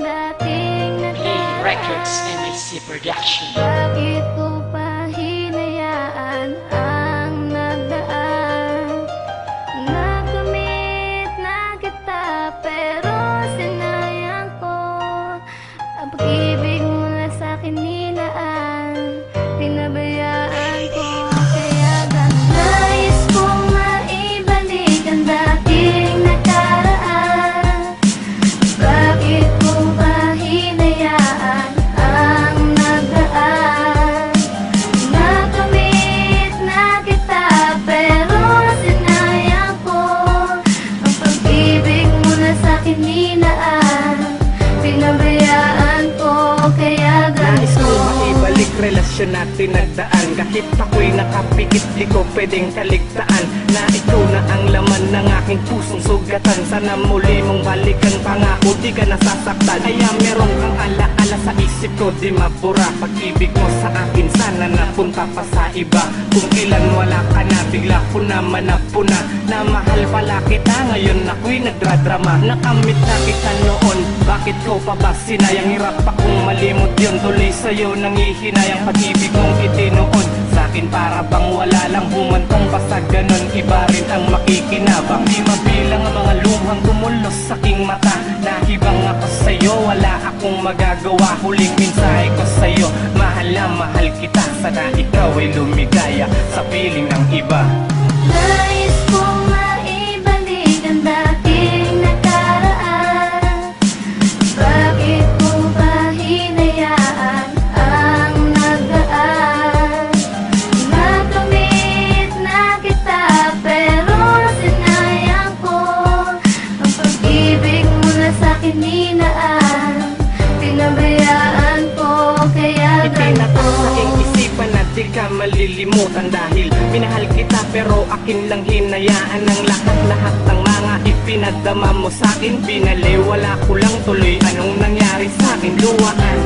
Play Records MAC Production. Bakit ko pa hinayaan ang nagdaan? Nakamit na kita pero sinayang ko ang pag-ibig mo na sa'kin nilaan. Pinabayaan ko kaya ganun. Nais kong maibalik ang dating nakaraan. Bakit ko pa hinayaan ang nagdaan? Nakamit na kita pero sinayang ko ang pag-ibig mo na sa'kin nilaan. Pinabayaan ko kaya Nais ko ganito. maibalik relasyon natin nagdaan. Kahit ako'y nakapikit, di ko pwedeng kaligtaan na ikaw na ang laman ng aking pusong sugatan. Sana muli mong balikan, pangako di ka nasasaktan. Kaya meron kang alaala sa isip ko, di mabura. Pag-ibig mo sa akin, sana napunta pa sa iba. Kung ilan wala ka na, bigla ko naman napuna na mahal pala kita, ngayon ako'y nagdradrama. Nakamit na kita noon, bakit ko pa ba sinayang? Hirap akong malimot yun, tuloy sa'yo nangihinayang. Pag-ibig mong itinoon sa'kin para bang wala lang, humantong pa sa ganon. Iba rin ang makikinabang, di mabilang ang mga luhang tumulos sa aking mata. Nahibang ako sa'yo, wala akong magagawa. Huling mensahe ko sa'yo, mahal na mahal kita. Sana ikaw ay lumigaya sa piling ng iba. Nais kong maibalik ang dating nakaraan. Bakit ko pa hinayaan ang nagdaan? Nakamit na kita pero sinayang ko ang pag-ibig mo na sa'kin nilaan. Pinabayaan ko kaya Itinatak sa ganito. aking isipan na di ka malilimutan. Dahil minahal kita pero akin lang hinayaan ang lahat-lahat ng mga ipinadama mo sa'kin. Binaliwala ko lang tuloy anong nangyari sa'kin. Luwaan,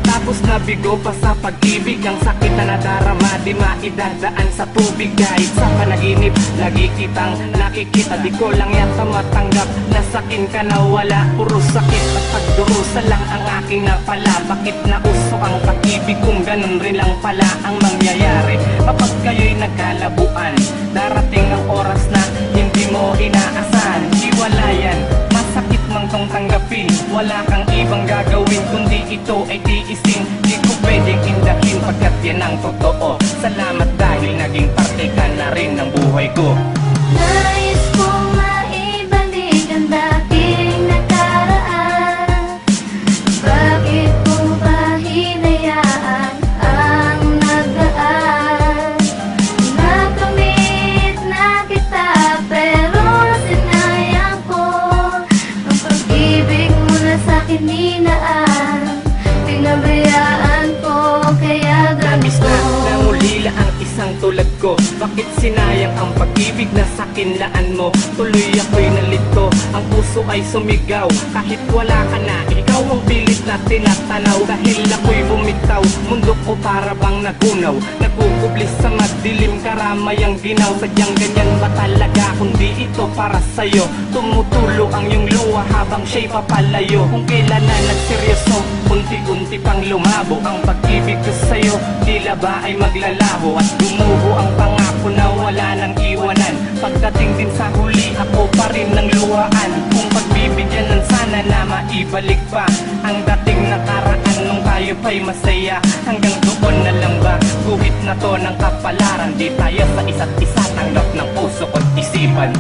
tapos nabigo pa sa pag-ibig. Ang sakit na nadarama, di maidadaan sa tubig. Kahit sa panaginip, lagi kitang nakikita. Di ko lang yata matanggap na sakin ka na wala. Puro sakit at pagdurusa lang ang aking napala. Bakit nausok ang pag-ibig kung ganun rin lang pala ang mangyayari? Kapag kayo'y nagkalabuan, darating ang oras na hindi mo inaasahan. Hiwalayan, masakit mang tong tanggapin. Wala kang ibang gagawin kundi ito ay tiisin. Di ko pwedeng indahin pagkat yan ang totoo. Salamat dahil naging parte ka na rin ng buhay ko. Nais kong maibalik ang dating nakaraan. Bakit ko pa hinayaan ang nagdaan? Nakamit na kita pero sinayang ko ang pag-ibig mo na sa'kin nilaan. Pinabayaan ko kaya Nabis na ganito. nangulila ang isang tulad ko. Bakit sinayang ang pag-ibig na sakinlaan mo? Tuloy ako'y nalito, ang puso ay sumigaw. Kahit wala ka na, ikaw ang pilit na tinatanaw. Dahil ako'y bumitaw, mundo ko para bang nagunaw. Nagkukublis sa madilim, karamay ang ginaw. Sadyang ganyan ba talaga, kundi ito para sa'yo. Tumutulo ang iyong luha habang siya'y papalayo. Kung kailan na nagseryoso, unti-unti pang lumabo ang pag-ibig ko sa'yo. Tila ba ay maglalaho at gumuho ang pangako na wala nang iwanan. Pagdating din sa huli, ako pa rin ng luhaan. Kung pagbibigyan ng sana na maibalik pa ang dating nakaraan nung tayo pa'y masaya. Hanggang doon na lang ba, guhit na to ng kapalaran. Di tayo sa isa't isa, tanggap ng puso ko't isipan.